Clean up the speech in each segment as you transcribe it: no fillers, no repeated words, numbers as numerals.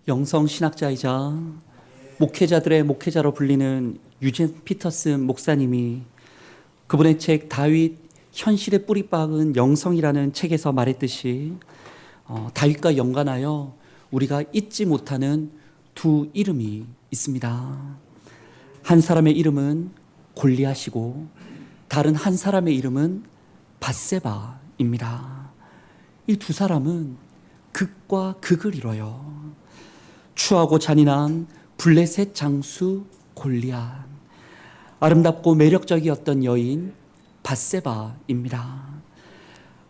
영성 신학자이자 목회자들의 목회자로 불리는 유진 피터슨 목사님이 그분의 책 다윗 현실의 뿌리 박은 영성이라는 책에서 말했듯이 다윗과 연관하여 우리가 잊지 못하는 두 이름이 있습니다. 한 사람의 이름은 골리앗이고 다른 한 사람의 이름은 밧세바입니다. 이 두 사람은 극과 극을 이뤄요. 추하고 잔인한 블레셋 장수 골리앗, 아름답고 매력적이었던 여인 밧세바입니다.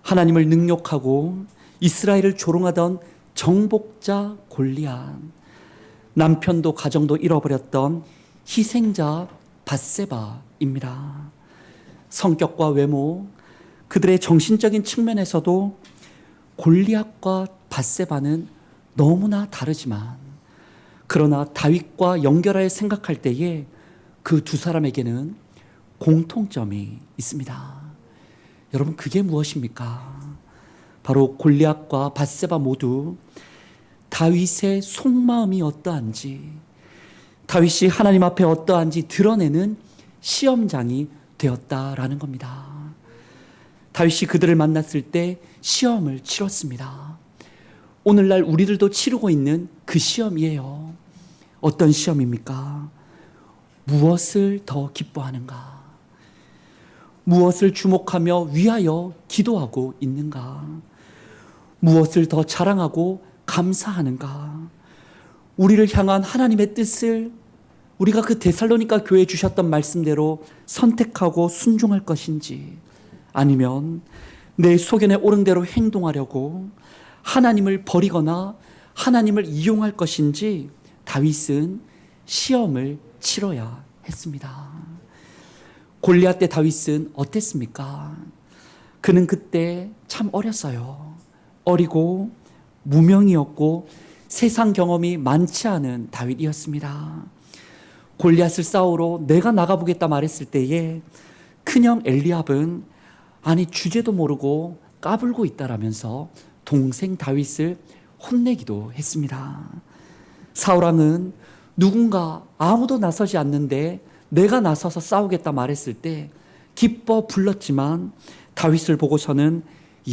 하나님을 능욕하고 이스라엘을 조롱하던 정복자 골리앗, 남편도 가정도 잃어버렸던 희생자 밧세바입니다. 성격과 외모, 그들의 정신적인 측면에서도 골리앗과 밧세바는 너무나 다르지만, 그러나 다윗과 연결하여 생각할 때에 그 두 사람에게는 공통점이 있습니다. 여러분, 그게 무엇입니까? 바로 골리앗과 밧세바 모두 다윗의 속마음이 어떠한지, 다윗이 하나님 앞에 어떠한지 드러내는 시험장이 되었다라는 겁니다. 다윗이 그들을 만났을 때 시험을 치렀습니다. 오늘날 우리들도 치르고 있는 그 시험이에요. 어떤 시험입니까? 무엇을 더 기뻐하는가? 무엇을 주목하며 위하여 기도하고 있는가? 무엇을 더 자랑하고 감사하는가? 우리를 향한 하나님의 뜻을 우리가 그 데살로니가 교회에 주셨던 말씀대로 선택하고 순종할 것인지, 아니면 내 소견에 옳은 대로 행동하려고 하나님을 버리거나 하나님을 이용할 것인지 다윗은 시험을 치러야 했습니다. 골리앗 때 다윗은 어땠습니까? 그는 그때 참 어렸어요. 어리고 무명이었고 세상 경험이 많지 않은 다윗이었습니다. 골리앗을 싸우러 내가 나가보겠다 말했을 때에 큰형 엘리압은 아니 주제도 모르고 까불고 있다라면서 동생 다윗을 혼내기도 했습니다. 사울왕은 누군가 아무도 나서지 않는데 내가 나서서 싸우겠다 말했을 때 기뻐 불렀지만 다윗을 보고서는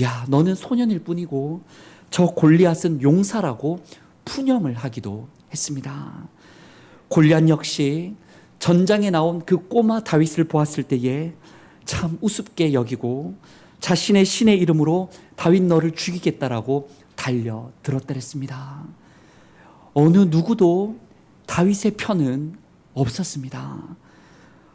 야, 너는 소년일 뿐이고 저 골리앗은 용사라고 푸념을 하기도 했습니다. 골리앗 역시 전장에 나온 그 꼬마 다윗을 보았을 때에 참 우습게 여기고 자신의 신의 이름으로 다윗 너를 죽이겠다라고 달려들었더랬습니다. 어느 누구도 다윗의 편은 없었습니다.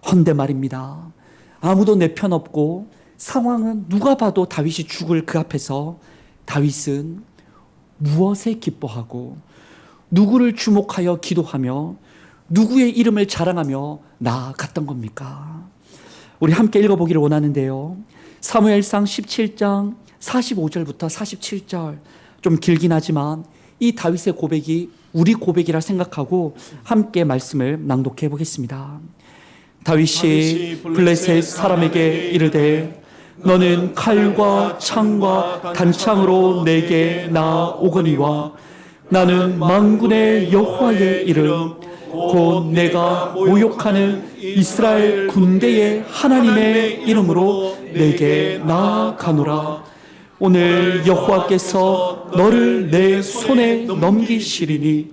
헌데 말입니다. 아무도 내 편 없고 상황은 누가 봐도 다윗이 죽을 그 앞에서 다윗은 무엇에 기뻐하고 누구를 주목하여 기도하며 누구의 이름을 자랑하며 나아갔던 겁니까? 우리 함께 읽어보기를 원하는데요. 사무엘상 17장 45절부터 47절, 좀 길긴 하지만 이 다윗의 고백이 우리 고백이라 생각하고 함께 말씀을 낭독해 보겠습니다. 다윗이 블레셋 사람에게 이르되 너는 칼과 창과 단창으로 내게 나오거니와 나는 만군의 여호와의 이름 곧 내가 모욕하는 이스라엘 군대의 하나님의 이름으로 내게 나아가노라. 오늘 여호와께서 너를 내 손에 넘기시리니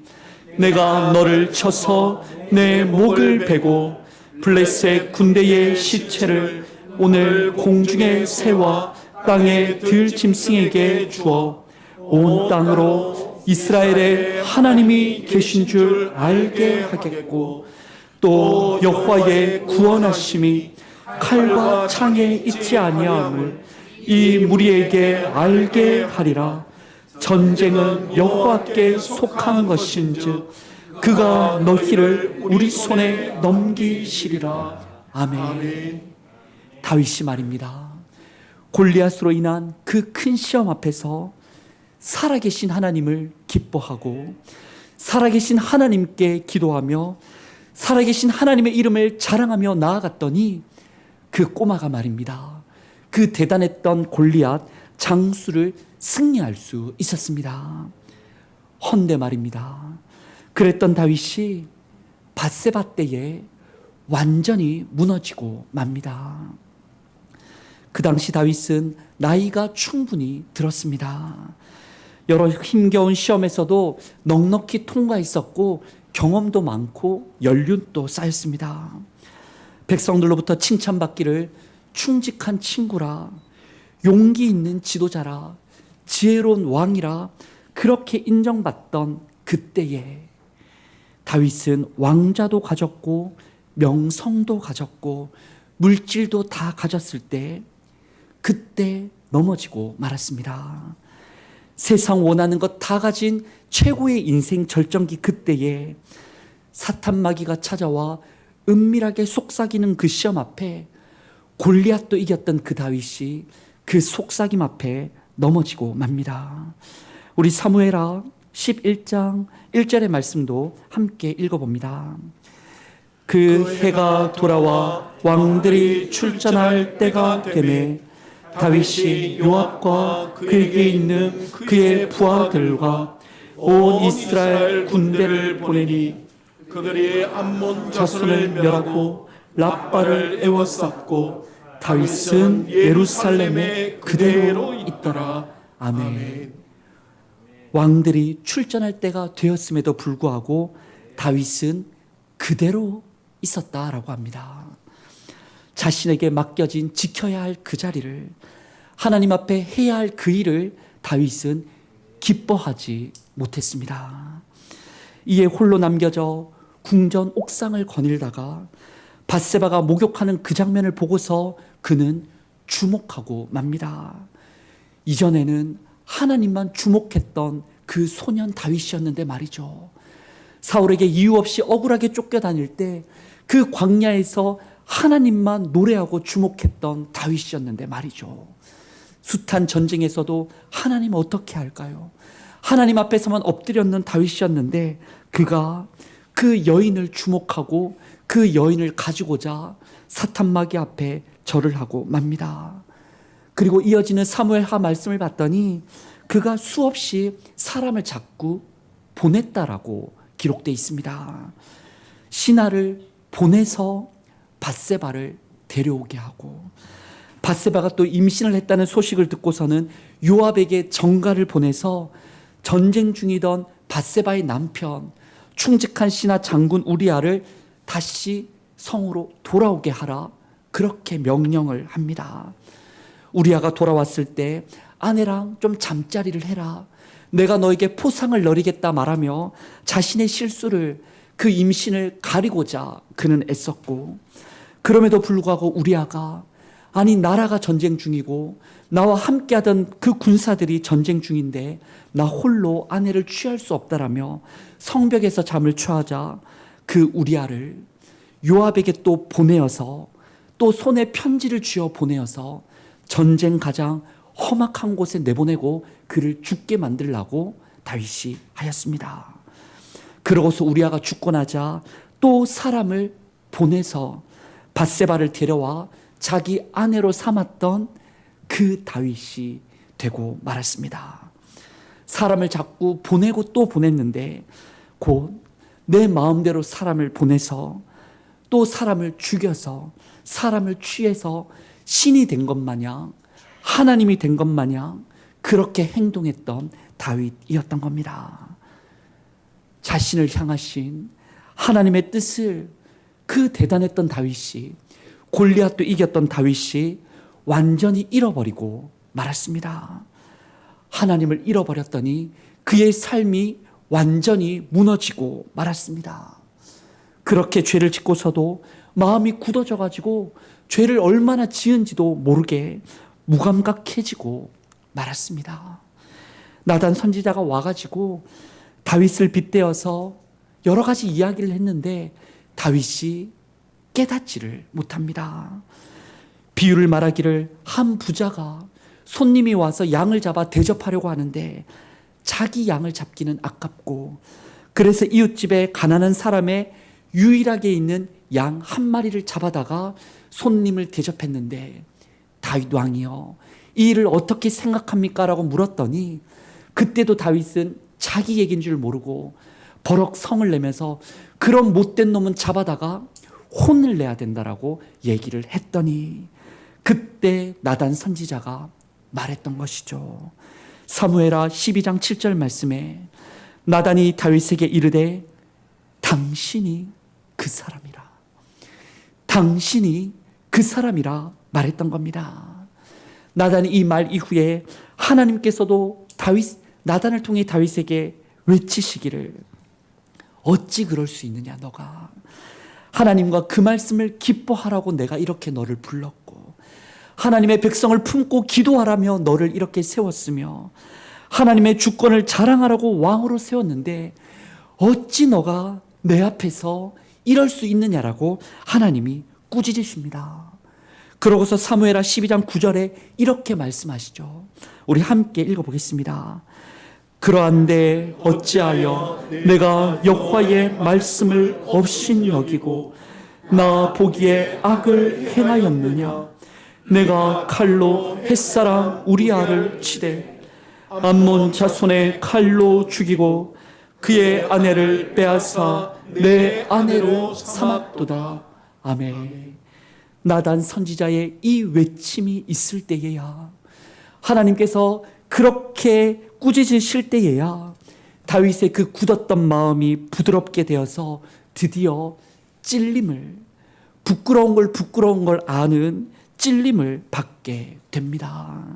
내가 너를 쳐서 내 목을 베고 블레셋 군대의 시체를 오늘 공중의 새와 땅의 들짐승에게 주어 온 땅으로 이스라엘의 하나님이 계신 줄 알게 하겠고 또 여호와의 구원하심이 칼과 창에 있지 아니함을 이 무리에게 알게 하리라. 전쟁은 여호와께 속한 것인즉 그가 너희를 우리 손에 넘기시리라. 아멘. 다윗이 말입니다. 골리앗으로 인한 그 큰 시험 앞에서 살아계신 하나님을 기뻐하고 살아계신 하나님께 기도하며 살아계신 하나님의 이름을 자랑하며 나아갔더니 그 꼬마가 말입니다. 그 대단했던 골리앗 장수를 승리할 수 있었습니다. 헌데 말입니다. 그랬던 다윗이 밧세바 때에 완전히 무너지고 맙니다. 그 당시 다윗은 나이가 충분히 들었습니다. 여러 힘겨운 시험에서도 넉넉히 통과했었고 경험도 많고 연륜도 쌓였습니다. 백성들로부터 칭찬받기를 충직한 친구라, 용기 있는 지도자라, 지혜로운 왕이라 그렇게 인정받던 그때에 다윗은 왕좌도 가졌고 명성도 가졌고 물질도 다 가졌을 때 그때 넘어지고 말았습니다. 세상 원하는 것 다 가진 최고의 인생 절정기 그때에 사탄 마귀가 찾아와 은밀하게 속삭이는 그 시험 앞에 골리앗도 이겼던 그 다윗이 그 속삭임 앞에 넘어지고 맙니다. 우리 사무엘하 11장 1절의 말씀도 함께 읽어봅니다. 그 해가 돌아와 왕들이 출전할 때가 되매 다윗이 요압과 그에게 있는 그의 부하들과 온 이스라엘 군대를 보내니 그들이 암몬 자손을 멸하고 랍바를 에워쌌고 다윗은 예루살렘에 그대로 있더라. 아멘. 왕들이 출전할 때가 되었음에도 불구하고 다윗은 그대로 있었다라고 합니다. 자신에게 맡겨진 지켜야 할 그 자리를, 하나님 앞에 해야 할 그 일을 다윗은 기뻐하지 못했습니다. 이에 홀로 남겨져 궁전 옥상을 거닐다가 밧세바가 목욕하는 그 장면을 보고서 그는 주목하고 맙니다. 이전에는 하나님만 주목했던 그 소년 다윗이었는데 말이죠. 사울에게 이유 없이 억울하게 쫓겨다닐 때 그 광야에서 하나님만 노래하고 주목했던 다윗이었는데 말이죠. 숱한 전쟁에서도 하나님 어떻게 할까요? 하나님 앞에서만 엎드렸는 다윗이었는데 그가 그 여인을 주목하고 그 여인을 가지고자 사탄 마귀 앞에 절을 하고 맙니다. 그리고 이어지는 사무엘하 말씀을 봤더니 그가 수없이 사람을 자꾸 보냈다라고 기록되어 있습니다. 신하를 보내서 밧세바를 데려오게 하고, 밧세바가 또 임신을 했다는 소식을 듣고서는 요압에게 전가를 보내서 전쟁 중이던 밧세바의 남편 충직한 신하 장군 우리아를 다시 성으로 돌아오게 하라, 그렇게 명령을 합니다. 우리아가 돌아왔을 때 아내랑 좀 잠자리를 해라, 내가 너에게 포상을 너리겠다 말하며 자신의 실수를, 그 임신을 가리고자 그는 애썼고, 그럼에도 불구하고 우리아가, 아니 나라가 전쟁 중이고 나와 함께하던 그 군사들이 전쟁 중인데 나 홀로 아내를 취할 수 없다라며 성벽에서 잠을 취하자 그 우리아를 요압에게 또 보내어서, 또 손에 편지를 쥐어 보내어서 전쟁 가장 험악한 곳에 내보내고 그를 죽게 만들라고 다윗이 하였습니다. 그러고서 우리아가 죽고 나자 또 사람을 보내서 밧세바를 데려와 자기 아내로 삼았던 그 다윗이 되고 말았습니다. 사람을 자꾸 보내고 또 보냈는데 곧 내 마음대로 사람을 보내서 또 사람을 죽여서 사람을 취해서 신이 된 것 마냥, 하나님이 된 것 마냥 그렇게 행동했던 다윗이었던 겁니다. 자신을 향하신 하나님의 뜻을, 그 대단했던 다윗이, 골리앗도 이겼던 다윗이 완전히 잃어버리고 말았습니다. 하나님을 잃어버렸더니 그의 삶이 완전히 무너지고 말았습니다. 그렇게 죄를 짓고서도 마음이 굳어져 가지고 죄를 얼마나 지은지도 모르게 무감각해지고 말았습니다. 나단 선지자가 와가지고 다윗을 빗대어서 여러 가지 이야기를 했는데 다윗이 깨닫지를 못합니다. 비유를 말하기를, 한 부자가 손님이 와서 양을 잡아 대접하려고 하는데 자기 양을 잡기는 아깝고, 그래서 이웃집에 가난한 사람의 유일하게 있는 양 한 마리를 잡아다가 손님을 대접했는데, 다윗 왕이여 이 일을 어떻게 생각합니까? 라고 물었더니 그때도 다윗은 자기 얘기인 줄 모르고 버럭 성을 내면서 그런 못된 놈은 잡아다가 혼을 내야 된다라고 얘기를 했더니 그때 나단 선지자가 말했던 것이죠. 사무엘하 12장 7절 말씀에 나단이 다윗에게 이르되 당신이 그 사람이라. 당신이 그 사람이라 말했던 겁니다. 나단이 이 말 이후에 하나님께서도 나단을 통해 다윗에게 외치시기를 어찌 그럴 수 있느냐 너가. 하나님과 그 말씀을 기뻐하라고 내가 이렇게 너를 불렀고 하나님의 백성을 품고 기도하라며 너를 이렇게 세웠으며 하나님의 주권을 자랑하라고 왕으로 세웠는데 어찌 너가 내 앞에서 이럴 수 있느냐라고 하나님이 꾸짖으십니다. 그러고서 사무엘하 12장 9절에 이렇게 말씀하시죠. 우리 함께 읽어보겠습니다. 그러한데 어찌하여 내가 여호와의 말씀을 없인 여기고 나 보기에 악을 행하였느냐. 내가 칼로 햇사람 우리아를 치되 암몬 자손의 칼로 죽이고 그의 아내를 빼앗아 내 아내로 삼았도다. 아멘. 나단 선지자의 이 외침이 있을 때에야, 하나님께서 그렇게 꾸짖으실 때에야 다윗의 그 굳었던 마음이 부드럽게 되어서 드디어 찔림을, 부끄러운 걸 아는 찔림을 받게 됩니다.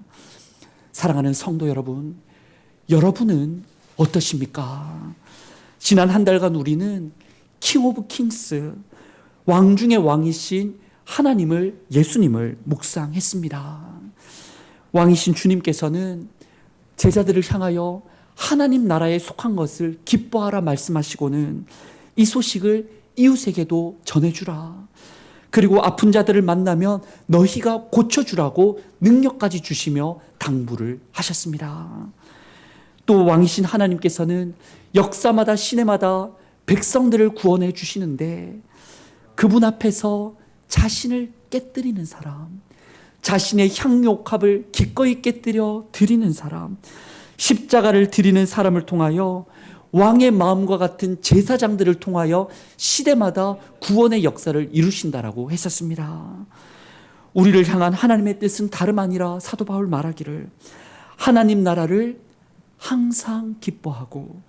사랑하는 성도 여러분, 여러분은 어떠십니까? 지난 한 달간 우리는 킹 오브 킹스, 왕 중의 왕이신 하나님을, 예수님을 묵상했습니다. 왕이신 주님께서는 제자들을 향하여 하나님 나라에 속한 것을 기뻐하라 말씀하시고는 이 소식을 이웃에게도 전해주라. 그리고 아픈 자들을 만나면 너희가 고쳐주라고 능력까지 주시며 당부를 하셨습니다. 또 왕이신 하나님께서는 역사마다 시대마다 백성들을 구원해 주시는데 그분 앞에서 자신을 깨뜨리는 사람, 자신의 향유옥합을 기꺼이 깨뜨려 드리는 사람, 십자가를 드리는 사람을 통하여 왕의 마음과 같은 제사장들을 통하여 시대마다 구원의 역사를 이루신다라고 했었습니다. 우리를 향한 하나님의 뜻은 다름 아니라 사도 바울 말하기를 하나님 나라를 항상 기뻐하고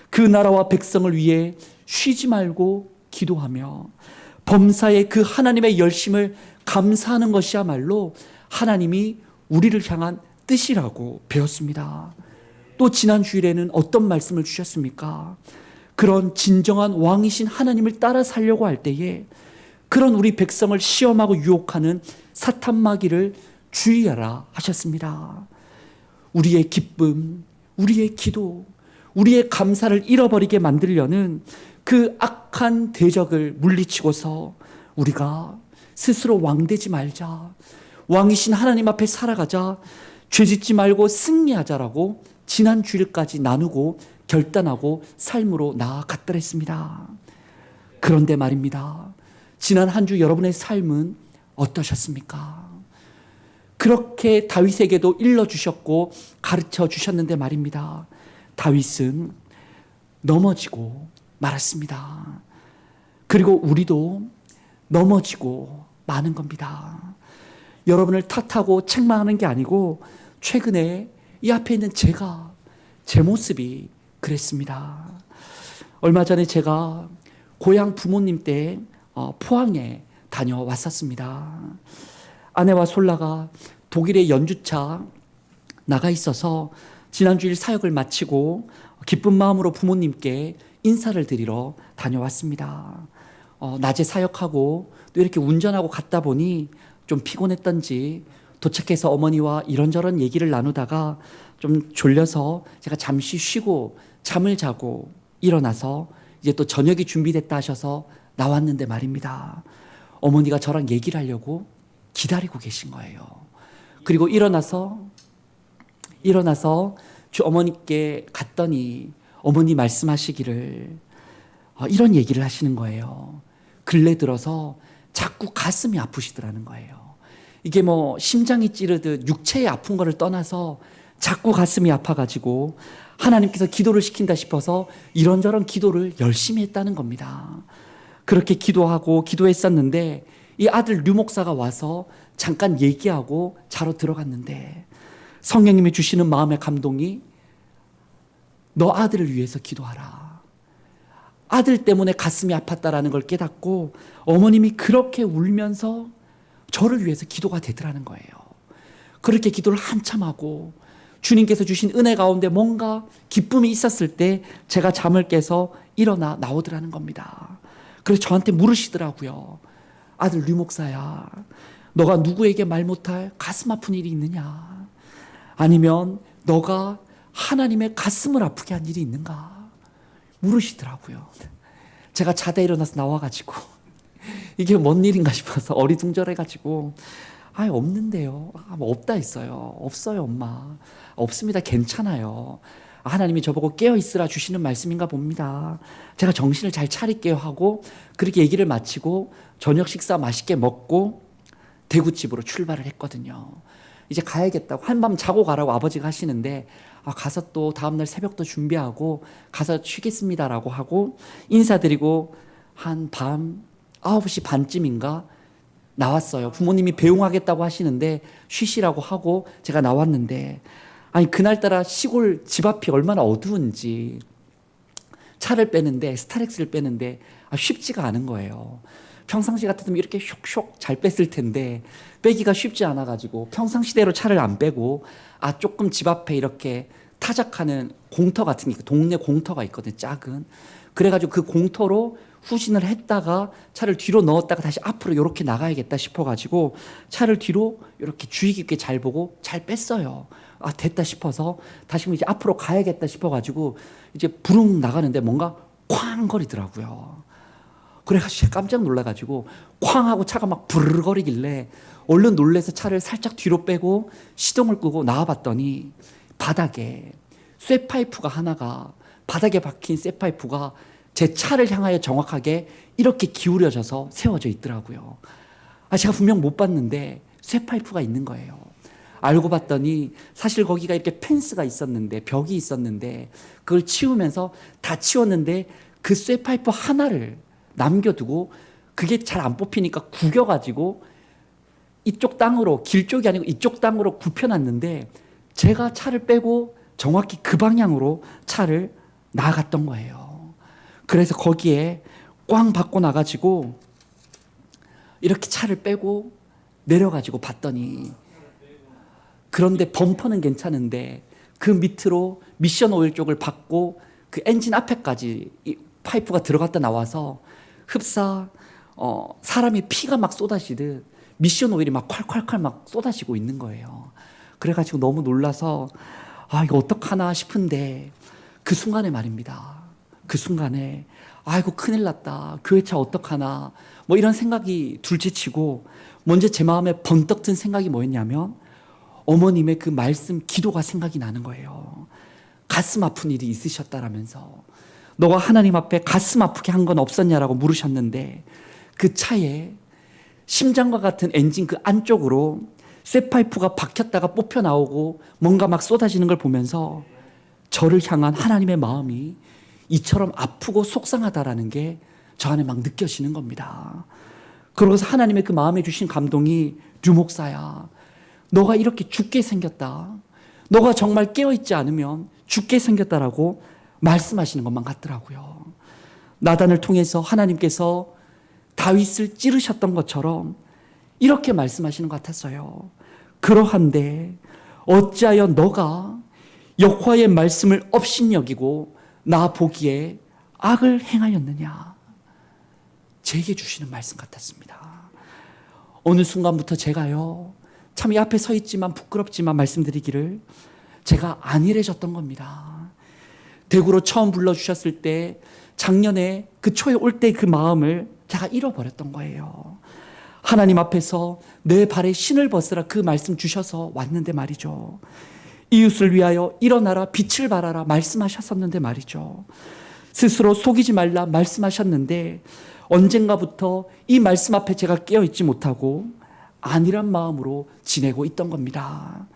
그 나라와 백성을 위해 쉬지 말고 기도하며 범사에 그 하나님의 열심을 감사하는 것이야말로 하나님이 우리를 향한 뜻이라고 배웠습니다. 또 지난 주일에는 어떤 말씀을 주셨습니까? 그런 진정한 왕이신 하나님을 따라 살려고 할 때에 그런 우리 백성을 시험하고 유혹하는 사탄 마귀를 주의하라 하셨습니다. 우리의 기쁨, 우리의 기도, 우리의 감사를 잃어버리게 만들려는 그 악한 대적을 물리치고서 우리가 스스로 왕되지 말자, 왕이신 하나님 앞에 살아가자, 죄짓지 말고 승리하자라고 지난 주일까지 나누고 결단하고 삶으로 나아갔더랬습니다. 그런데 말입니다. 지난 한 주 여러분의 삶은 어떠셨습니까? 그렇게 다윗에게도 일러주셨고 가르쳐 주셨는데 말입니다. 다윗은 넘어지고 말았습니다. 그리고 우리도 넘어지고 마는 겁니다. 여러분을 탓하고 책망하는 게 아니고 최근에 이 앞에 있는 제 모습이 그랬습니다. 얼마 전에 제가 고향 부모님 댁 포항에 다녀왔었습니다. 아내와 솔라가 독일에 연주차 나가 있어서 지난주일 사역을 마치고 기쁜 마음으로 부모님께 인사를 드리러 다녀왔습니다. 낮에 사역하고 또 이렇게 운전하고 갔다 보니 좀 피곤했던지 도착해서 어머니와 이런저런 얘기를 나누다가 좀 졸려서 제가 잠시 쉬고 잠을 자고 일어나서 이제 또 저녁이 준비됐다 하셔서 나왔는데 말입니다. 어머니가 저랑 얘기를 하려고 기다리고 계신 거예요. 그리고 일어나서 어머니께 갔더니 어머니 말씀하시기를 이런 얘기를 하시는 거예요. 근래 들어서 자꾸 가슴이 아프시더라는 거예요. 이게 뭐 심장이 찌르듯 육체의 아픈 거를 떠나서 자꾸 가슴이 아파가지고 하나님께서 기도를 시킨다 싶어서 이런저런 기도를 열심히 했다는 겁니다. 그렇게 기도하고 기도했었는데 이 아들 류 목사가 와서 잠깐 얘기하고 자러 들어갔는데 성령님이 주시는 마음의 감동이 너 아들을 위해서 기도하라. 아들 때문에 가슴이 아팠다라는 걸 깨닫고 어머님이 그렇게 울면서 저를 위해서 기도가 되더라는 거예요. 그렇게 기도를 한참 하고 주님께서 주신 은혜 가운데 뭔가 기쁨이 있었을 때 제가 잠을 깨서 일어나 나오더라는 겁니다. 그래서 저한테 물으시더라고요. 아들 류 목사야, 너가 누구에게 말 못할 가슴 아픈 일이 있느냐? 아니면 너가 하나님의 가슴을 아프게 한 일이 있는가? 물으시더라고요. 제가 자다 일어나서 나와가지고 이게 뭔 일인가 싶어서 어리둥절해가지고 없는데요. 뭐 없다 했어요. 없어요, 엄마. 없습니다. 괜찮아요. 하나님이 저보고 깨어있으라 주시는 말씀인가 봅니다. 제가 정신을 잘 차릴게요 하고 그렇게 얘기를 마치고 저녁 식사 맛있게 먹고 대구집으로 출발을 했거든요. 이제 가야겠다고 한밤 자고 가라고 아버지가 하시는데 가서 또 다음날 새벽도 준비하고 가서 쉬겠습니다라고 하고 인사드리고 한 밤 9시 반쯤인가 나왔어요. 부모님이 배웅하겠다고 하시는데 쉬시라고 하고 제가 나왔는데 그날따라 시골 집 앞이 얼마나 어두운지 차를 빼는데 스타렉스를 빼는데 쉽지가 않은 거예요. 평상시 같았으면 이렇게 슉슉 잘 뺐을 텐데 빼기가 쉽지 않아가지고 평상시대로 차를 안 빼고 조금 집 앞에 이렇게 타작하는 공터 같은 게 동네 공터가 있거든요. 작은. 그래가지고 그 공터로 후진을 했다가 차를 뒤로 넣었다가 다시 앞으로 이렇게 나가야겠다 싶어가지고 차를 뒤로 이렇게 주의 깊게 잘 보고 잘 뺐어요. 됐다 싶어서 다시 이제 앞으로 가야겠다 싶어가지고 이제 부릉 나가는데 뭔가 쾅 거리더라고요. 그래가지고 깜짝 놀라가지고 쾅 하고 차가 막 부르르 거리길래 얼른 놀래서 차를 살짝 뒤로 빼고 시동을 끄고 나와봤더니 바닥에 쇠파이프가 하나가 바닥에 박힌 쇠파이프가 제 차를 향하여 정확하게 이렇게 기울여져서 세워져 있더라고요. 제가 분명 못 봤는데 쇠파이프가 있는 거예요. 알고 봤더니 사실 거기가 이렇게 펜스가 있었는데 벽이 있었는데 그걸 치우면서 다 치웠는데 그 쇠파이프 하나를 남겨두고 그게 잘 안 뽑히니까 구겨가지고 이쪽 땅으로 길 쪽이 아니고 이쪽 땅으로 굽혀놨는데 제가 차를 빼고 정확히 그 방향으로 차를 나갔던 거예요. 그래서 거기에 꽝 받고 나가지고 이렇게 차를 빼고 내려가지고 봤더니 그런데 범퍼는 괜찮은데 그 밑으로 미션 오일 쪽을 받고 그 엔진 앞에까지 이 파이프가 들어갔다 나와서 흡사 사람이 피가 막 쏟아지듯 미션 오일이 막 콸콸콸 막 쏟아지고 있는 거예요. 그래가지고 너무 놀라서 이거 어떡하나 싶은데 그 순간에 말입니다. 그 순간에 아이고 큰일 났다. 교회차 어떡하나 뭐 이런 생각이 둘째치고 먼저 제 마음에 번뜩 든 생각이 뭐였냐면 어머님의 그 말씀 기도가 생각이 나는 거예요. 가슴 아픈 일이 있으셨다라면서 너가 하나님 앞에 가슴 아프게 한 건 없었냐라고 물으셨는데 그 차에 심장과 같은 엔진 그 안쪽으로 쇠파이프가 박혔다가 뽑혀 나오고 뭔가 막 쏟아지는 걸 보면서 저를 향한 하나님의 마음이 이처럼 아프고 속상하다라는 게 저 안에 막 느껴지는 겁니다. 그러고서 하나님의 그 마음에 주신 감동이 류 목사야, 너가 이렇게 죽게 생겼다. 너가 정말 깨어있지 않으면 죽게 생겼다라고 말씀하시는 것만 같더라고요. 나단을 통해서 하나님께서 다윗을 찌르셨던 것처럼 이렇게 말씀하시는 것 같았어요. 그러한데 어찌하여 너가 여호와의 말씀을 업신여기고 나 보기에 악을 행하였느냐. 제게 주시는 말씀 같았습니다. 어느 순간부터 제가요, 참 이 앞에 서 있지만 부끄럽지만 말씀드리기를 제가 안일해졌던 겁니다. 대구로 처음 불러주셨을 때 작년에 그 초에 올 때 그 마음을 제가 잃어버렸던 거예요. 하나님 앞에서 내 발에 신을 벗으라 그 말씀 주셔서 왔는데 말이죠. 이웃을 위하여 일어나라 빛을 발하라 말씀하셨었는데 말이죠. 스스로 속이지 말라 말씀하셨는데 언젠가부터 이 말씀 앞에 제가 깨어있지 못하고 안일한 마음으로 지내고 있던 겁니다.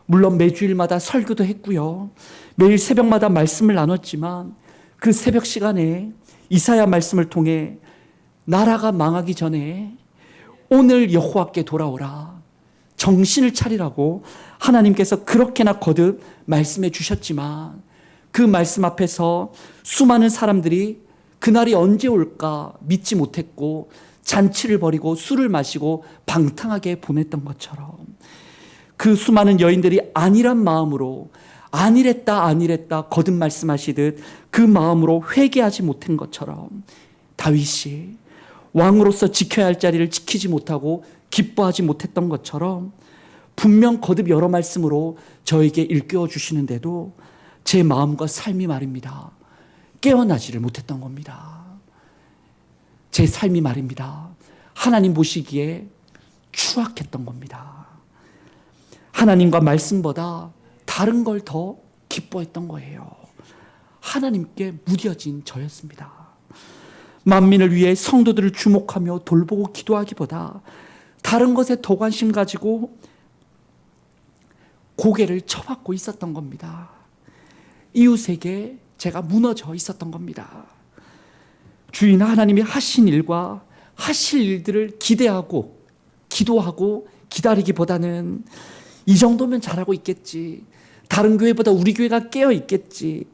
물론 매주일마다 설교도 했고요. 매일 새벽마다 말씀을 나눴지만 그 새벽 시간에 이사야 말씀을 통해 나라가 망하기 전에 오늘 여호와께 돌아오라, 정신을 차리라고 하나님께서 그렇게나 거듭 말씀해 주셨지만 그 말씀 앞에서 수많은 사람들이 그날이 언제 올까 믿지 못했고 잔치를 벌이고 술을 마시고 방탕하게 보냈던 것처럼 그 수많은 여인들이 안일한 마음으로 아니랬다 거듭 말씀하시듯 그 마음으로 회개하지 못한 것처럼 다윗이 왕으로서 지켜야 할 자리를 지키지 못하고 기뻐하지 못했던 것처럼 분명 거듭 여러 말씀으로 저에게 일깨워 주시는데도 제 마음과 삶이 말입니다, 깨어나지를 못했던 겁니다. 제 삶이 말입니다, 하나님 보시기에 추악했던 겁니다. 하나님과 말씀보다 다른 걸 더 기뻐했던 거예요. 하나님께 무뎌진 저였습니다. 만민을 위해 성도들을 주목하며 돌보고 기도하기보다 다른 것에 더 관심 가지고 고개를 쳐박고 있었던 겁니다. 이웃에게 제가 무너져 있었던 겁니다. 주인 하나님이 하신 일과 하실 일들을 기대하고 기도하고 기다리기보다는 이 정도면 잘하고 있겠지, 다른 교회보다 우리 교회가 깨어 있겠지,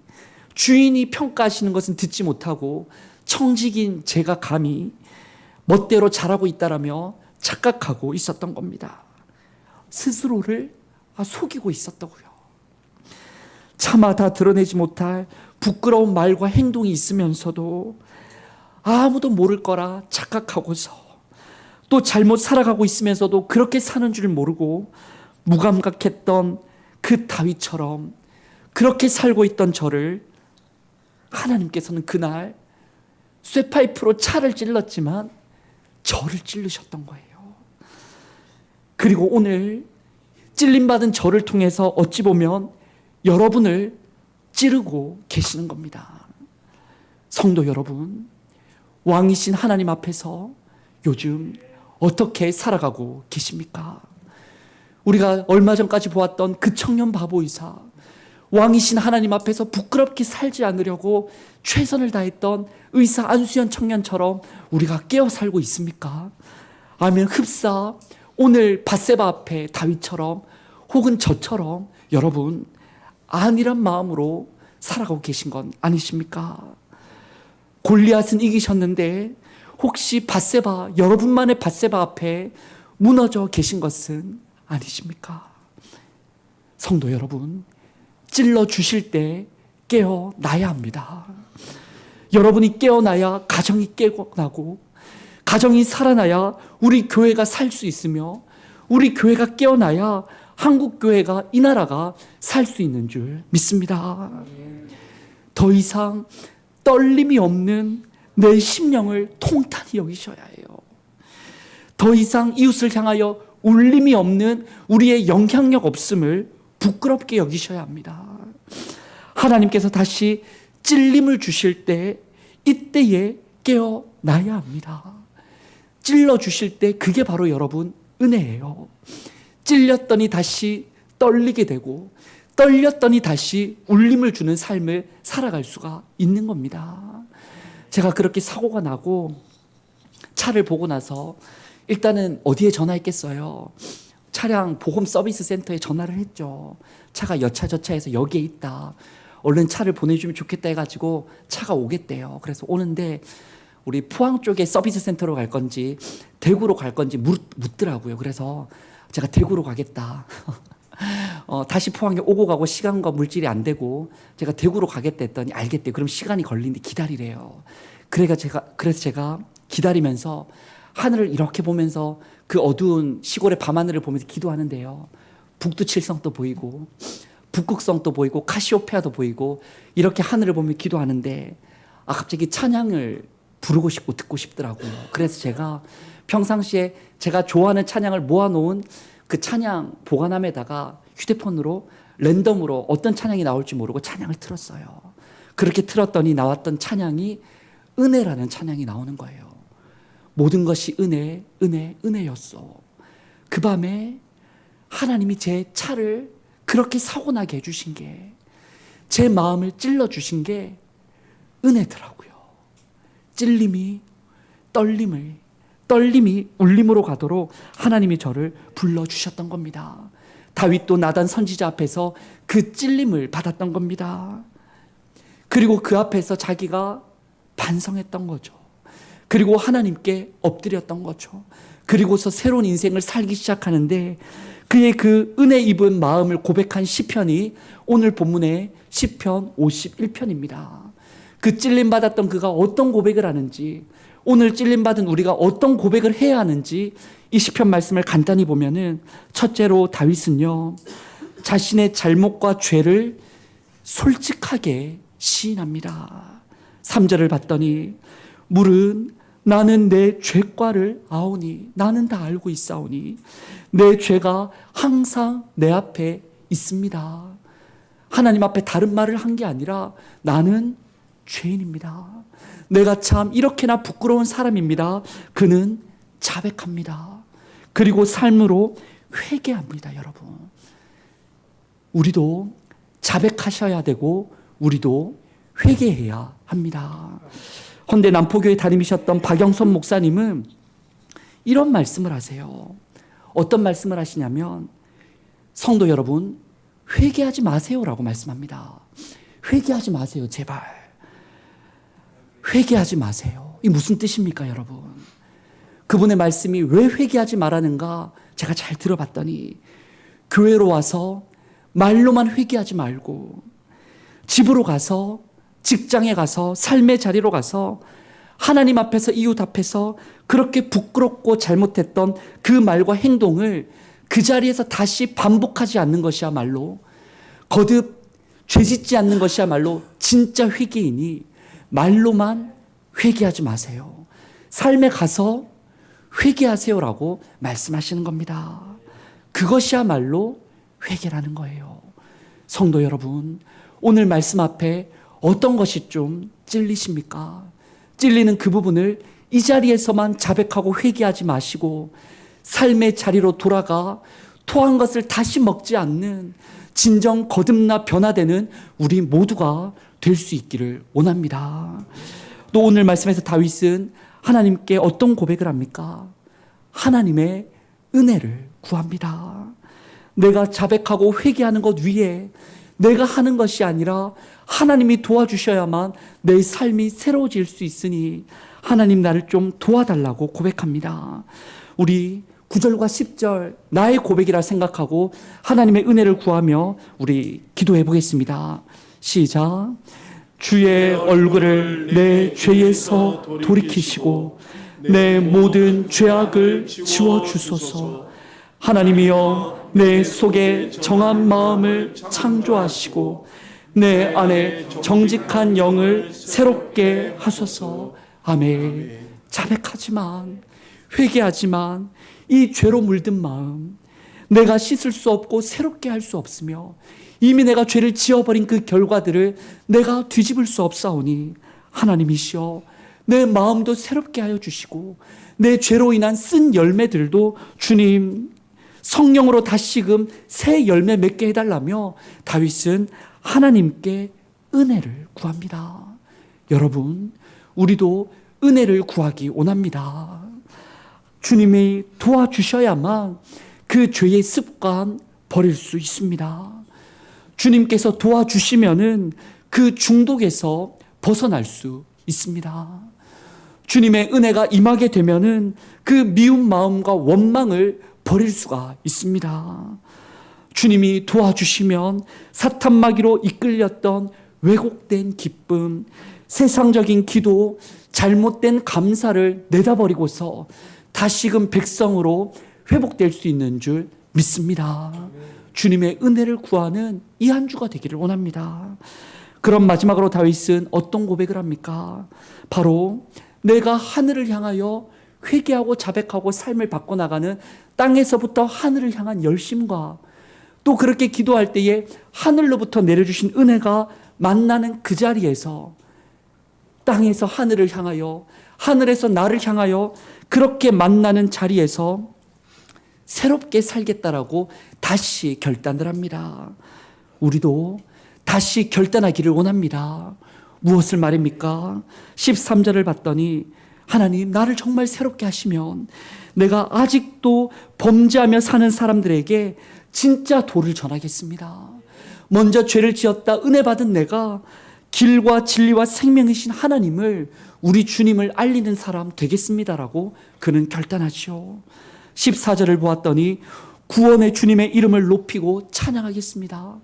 주인이 평가하시는 것은 듣지 못하고 청직인 제가 감히 멋대로 잘하고 있다라며 착각하고 있었던 겁니다. 스스로를 속이고 있었다고요. 차마 다 드러내지 못할 부끄러운 말과 행동이 있으면서도 아무도 모를 거라 착각하고서 또 잘못 살아가고 있으면서도 그렇게 사는 줄 모르고 무감각했던 그 다윗처럼 그렇게 살고 있던 저를 하나님께서는 그날 쇠파이프로 차를 찔렀지만 저를 찔르셨던 거예요. 그리고 오늘 찔림받은 저를 통해서 어찌 보면 여러분을 찌르고 계시는 겁니다. 성도 여러분, 왕이신 하나님 앞에서 요즘 어떻게 살아가고 계십니까? 우리가 얼마 전까지 보았던 그 청년 바보 의사, 왕이신 하나님 앞에서 부끄럽게 살지 않으려고 최선을 다했던 의사 안수현 청년처럼 우리가 깨어 살고 있습니까? 아니면 흡사 오늘 밧세바 앞에 다윗처럼 혹은 저처럼 여러분 안일한 마음으로 살아가고 계신 건 아니십니까? 골리앗은 이기셨는데 혹시 밧세바, 여러분만의 밧세바 앞에 무너져 계신 것은 아니십니까? 성도 여러분, 찔러 주실 때 깨어나야 합니다. 여러분이 깨어나야 가정이 깨어나고 가정이 살아나야 우리 교회가 살 수 있으며 우리 교회가 깨어나야 한국 교회가, 이 나라가 살 수 있는 줄 믿습니다. 더 이상 떨림이 없는 내 심령을 통탄히 여기셔야 해요. 더 이상 이웃을 향하여 울림이 없는 우리의 영향력 없음을 부끄럽게 여기셔야 합니다. 하나님께서 다시 찔림을 주실 때 이때에 깨어나야 합니다. 찔러 주실 때 그게 바로 여러분 은혜예요. 찔렸더니 다시 떨리게 되고 떨렸더니 다시 울림을 주는 삶을 살아갈 수가 있는 겁니다. 제가 그렇게 사고가 나고 차를 보고 나서 일단은 어디에 전화했겠어요? 차량 보험 서비스 센터에 전화를 했죠. 차가 여차저차해서 여기에 있다, 얼른 차를 보내주면 좋겠다 해가지고 차가 오겠대요. 그래서 오는데 우리 포항 쪽에 서비스 센터로 갈 건지 대구로 갈 건지 묻더라고요. 그래서 제가 대구로 가겠다. 다시 포항에 오고 가고 시간과 물질이 안 되고 제가 대구로 가겠다 했더니 알겠대요. 그럼 시간이 걸리는데 기다리래요. 그래서 제가 기다리면서 하늘을 이렇게 보면서 그 어두운 시골의 밤하늘을 보면서 기도하는데요. 북두칠성도 보이고 북극성도 보이고 카시오페아도 보이고 이렇게 하늘을 보며 기도하는데 갑자기 찬양을 부르고 싶고 듣고 싶더라고요. 그래서 제가 평상시에 제가 좋아하는 찬양을 모아놓은 그 찬양 보관함에다가 휴대폰으로 랜덤으로 어떤 찬양이 나올지 모르고 찬양을 틀었어요. 그렇게 틀었더니 나왔던 찬양이 은혜라는 찬양이 나오는 거예요. 모든 것이 은혜, 은혜, 은혜였어. 그 밤에 하나님이 제 차를 그렇게 사고나게 해주신 게, 제 마음을 찔러주신 게 은혜더라고요. 찔림이 떨림이 울림으로 가도록 하나님이 저를 불러주셨던 겁니다. 다윗도 나단 선지자 앞에서 그 찔림을 받았던 겁니다. 그리고 그 앞에서 자기가 반성했던 거죠. 그리고 하나님께 엎드렸던 거죠. 그리고서 새로운 인생을 살기 시작하는데, 그의 그 은혜 입은 마음을 고백한 시편이 오늘 본문의 시편 51편입니다. 그 찔림받았던 그가 어떤 고백을 하는지, 오늘 찔림받은 우리가 어떤 고백을 해야 하는지 이 시편 말씀을 간단히 보면은, 첫째로 다윗은요, 자신의 잘못과 죄를 솔직하게 시인합니다. 3절을 봤더니, 물은 나는 내 죄과를 아오니, 나는 다 알고 있사오니 내 죄가 항상 내 앞에 있습니다. 하나님 앞에 다른 말을 한 게 아니라 나는 죄인입니다. 내가 참 이렇게나 부끄러운 사람입니다. 그는 자백합니다. 그리고 삶으로 회개합니다. 여러분, 우리도 자백하셔야 되고 우리도 회개해야 합니다. 헌데 남포교회 담임이셨던 박영선 목사님은 이런 말씀을 하세요. 어떤 말씀을 하시냐면, 성도 여러분, 회개하지 마세요라고 말씀합니다. 회개하지 마세요, 제발. 회개하지 마세요. 이 무슨 뜻입니까, 여러분? 그분의 말씀이 왜 회개하지 말라는가 제가 잘 들어봤더니, 교회로 와서 말로만 회개하지 말고 집으로 가서, 직장에 가서, 삶의 자리로 가서 하나님 앞에서, 이웃 앞에서 그렇게 부끄럽고 잘못했던 그 말과 행동을 그 자리에서 다시 반복하지 않는 것이야말로, 거듭 죄짓지 않는 것이야말로 진짜 회개이니 말로만 회개하지 마세요. 삶에 가서 회개하세요라고 말씀하시는 겁니다. 그것이야말로 회개라는 거예요. 성도 여러분, 오늘 말씀 앞에 어떤 것이 좀 찔리십니까? 찔리는 그 부분을 이 자리에서만 자백하고 회개하지 마시고 삶의 자리로 돌아가 토한 것을 다시 먹지 않는 진정 거듭나 변화되는 우리 모두가 될 수 있기를 원합니다. 또 오늘 말씀에서 다윗은 하나님께 어떤 고백을 합니까? 하나님의 은혜를 구합니다. 내가 자백하고 회개하는 것 위에 내가 하는 것이 아니라 하나님이 도와주셔야만 내 삶이 새로워질 수 있으니 하나님 나를 좀 도와달라고 고백합니다. 우리 9절과 10절 나의 고백이라 생각하고 하나님의 은혜를 구하며 우리 기도해 보겠습니다. 시작. 주의 얼굴을 내 죄에서 돌이키시고 내 모든 죄악을 지워주소서. 하나님이여, 내 속에 정한 마음을 창조하시고 내 안에 정직한 영을 새롭게 하소서. 아멘. 자백하지만, 회개하지만 이 죄로 물든 마음, 내가 씻을 수 없고 새롭게 할 수 없으며 이미 내가 죄를 지어버린 그 결과들을 내가 뒤집을 수 없사오니 하나님이시여, 내 마음도 새롭게 하여 주시고 내 죄로 인한 쓴 열매들도 주님 성령으로 다시금 새 열매 맺게 해달라며 다윗은 하나님께 은혜를 구합니다. 여러분, 우리도 은혜를 구하기 원합니다. 주님이 도와주셔야만 그 죄의 습관 버릴 수 있습니다. 주님께서 도와주시면은 그 중독에서 벗어날 수 있습니다. 주님의 은혜가 임하게 되면은 그 미운 마음과 원망을 버릴 수가 있습니다. 주님이 도와주시면 사탄마귀로 이끌렸던 왜곡된 기쁨, 세상적인 기도, 잘못된 감사를 내다버리고서 다시금 백성으로 회복될 수 있는 줄 믿습니다. 주님의 은혜를 구하는 이 한 주가 되기를 원합니다. 그럼 마지막으로 다윗은 어떤 고백을 합니까? 바로 내가 하늘을 향하여 회개하고 자백하고 삶을 바꿔나가는 땅에서부터 하늘을 향한 열심과 또 그렇게 기도할 때에 하늘로부터 내려주신 은혜가 만나는 그 자리에서 땅에서 하늘을 향하여, 하늘에서 나를 향하여 그렇게 만나는 자리에서 새롭게 살겠다라고 다시 결단을 합니다. 우리도 다시 결단하기를 원합니다. 무엇을 말입니까? 13절을 봤더니 하나님, 나를 정말 새롭게 하시면 내가 아직도 범죄하며 사는 사람들에게 진짜 도를 전하겠습니다. 먼저 죄를 지었다 은혜 받은 내가 길과 진리와 생명이신 하나님을, 우리 주님을 알리는 사람 되겠습니다라고 그는 결단하죠. 14절을 보았더니 구원의 주님의 이름을 높이고 찬양하겠습니다.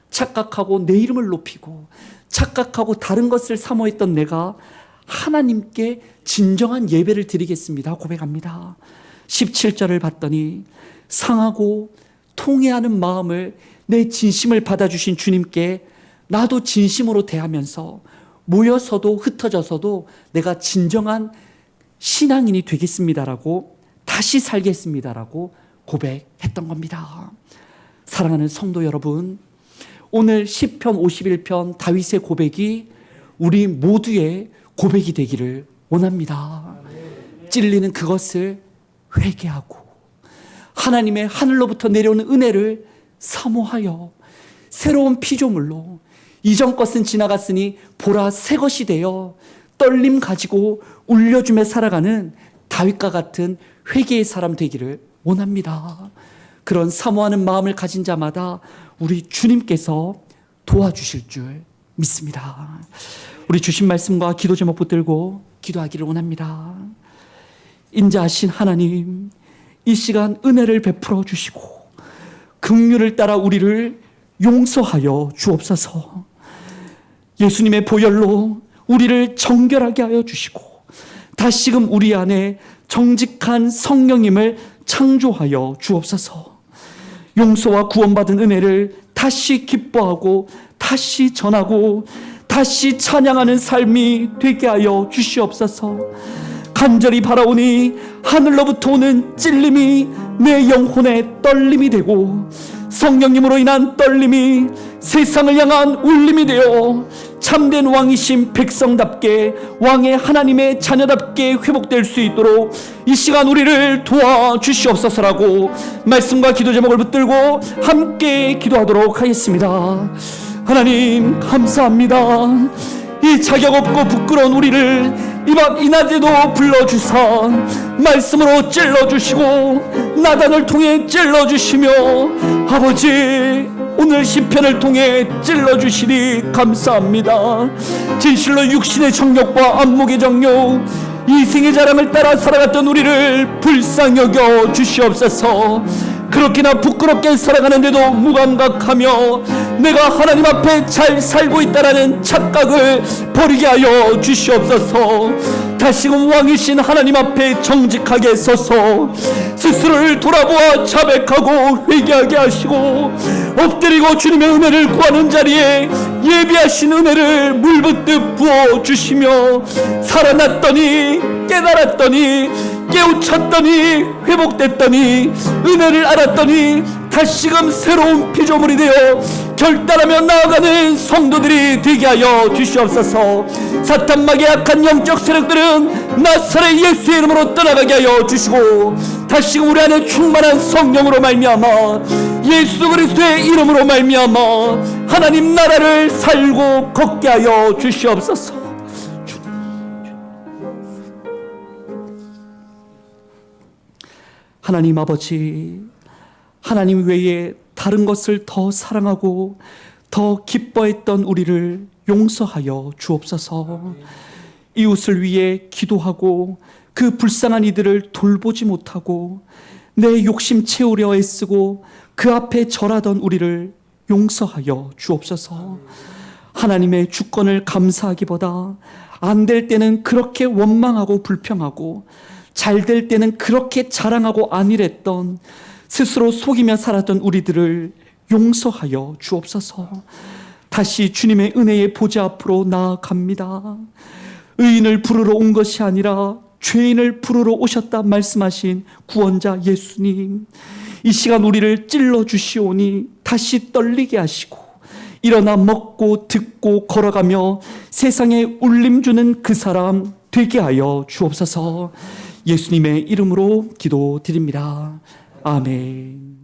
착각하고 내 이름을 높이고 착각하고 다른 것을 사모했던 내가 하나님께 진정한 예배를 드리겠습니다 고백합니다. 17절을 봤더니 상하고 통회하는 마음을, 내 진심을 받아주신 주님께 나도 진심으로 대하면서 모여서도 흩어져서도 내가 진정한 신앙인이 되겠습니다라고, 다시 살겠습니다라고 고백했던 겁니다. 사랑하는 성도 여러분, 오늘 시편 51편 다윗의 고백이 우리 모두의 고백이 되기를 원합니다. 찔리는 그것을 회개하고 하나님의 하늘로부터 내려오는 은혜를 사모하여 새로운 피조물로 이전 것은 지나갔으니 보라 새 것이 되어 떨림 가지고 울려주며 살아가는 다윗과 같은 회개의 사람 되기를 원합니다. 그런 사모하는 마음을 가진 자마다 우리 주님께서 도와주실 줄 믿습니다. 우리 주신 말씀과 기도 제목 붙들고 기도하기를 원합니다. 인자하신 하나님, 이 시간 은혜를 베풀어 주시고 긍휼을 따라 우리를 용서하여 주옵소서. 예수님의 보혈로 우리를 정결하게 하여 주시고 다시금 우리 안에 정직한 성령님을 창조하여 주옵소서. 용서와 구원받은 은혜를 다시 기뻐하고 다시 전하고 다시 찬양하는 삶이 되게 하여 주시옵소서. 간절히 바라오니 하늘로부터 오는 찔림이 내 영혼의 떨림이 되고 성령님으로 인한 떨림이 세상을 향한 울림이 되어 참된 왕이신 백성답게, 왕의 하나님의 자녀답게 회복될 수 있도록 이 시간 우리를 도와주시옵소서라고 말씀과 기도 제목을 붙들고 함께 기도하도록 하겠습니다. 하나님 감사합니다. 이 자격 없고 부끄러운 우리를 이 밤 이낮에도 불러주사 말씀으로 찔러주시고 나단을 통해 찔러주시며 아버지 오늘 시편을 통해 찔러주시니 감사합니다. 진실로 육신의 정욕과 안목의 정욕, 이생의 자랑을 따라 살아갔던 우리를 불쌍히 여겨 주시옵소서. 그렇게나 부끄럽게 살아가는데도 무감각하며 내가 하나님 앞에 잘 살고 있다라는 착각을 버리게 하여 주시옵소서. 다시금 왕이신 하나님 앞에 정직하게 서서 스스로를 돌아보아 자백하고 회개하게 하시고 엎드리고 주님의 은혜를 구하는 자리에 예비하신 은혜를 물붓듯 부어주시며 살아났더니 깨달았더니 깨우쳤더니 회복됐더니 은혜를 알았더니 다시금 새로운 피조물이 되어 결단하며 나아가는 성도들이 되게 하여 주시옵소서. 사탄막의 약한 영적 세력들은 나사렛 예수의 이름으로 떠나가게 하여 주시고 다시금 우리 안에 충만한 성령으로 말미암아 예수 그리스도의 이름으로 말미암아 하나님 나라를 살고 걷게 하여 주시옵소서. 하나님 아버지, 하나님 외에 다른 것을 더 사랑하고 더 기뻐했던 우리를 용서하여 주옵소서. 이웃을 위해 기도하고 그 불쌍한 이들을 돌보지 못하고 내 욕심 채우려 애쓰고 그 앞에 절하던 우리를 용서하여 주옵소서. 하나님의 주권을 감사하기보다 안 될 때는 그렇게 원망하고 불평하고 잘 될 때는 그렇게 자랑하고 안일했던 스스로 속이며 살았던 우리들을 용서하여 주옵소서. 다시 주님의 은혜의 보좌 앞으로 나아갑니다. 의인을 부르러 온 것이 아니라 죄인을 부르러 오셨다 말씀하신 구원자 예수님, 이 시간 우리를 찔러 주시오니 다시 떨리게 하시고 일어나 먹고 듣고 걸어가며 세상에 울림 주는 그 사람 되게 하여 주옵소서. 예수님의 이름으로 기도드립니다. 아멘.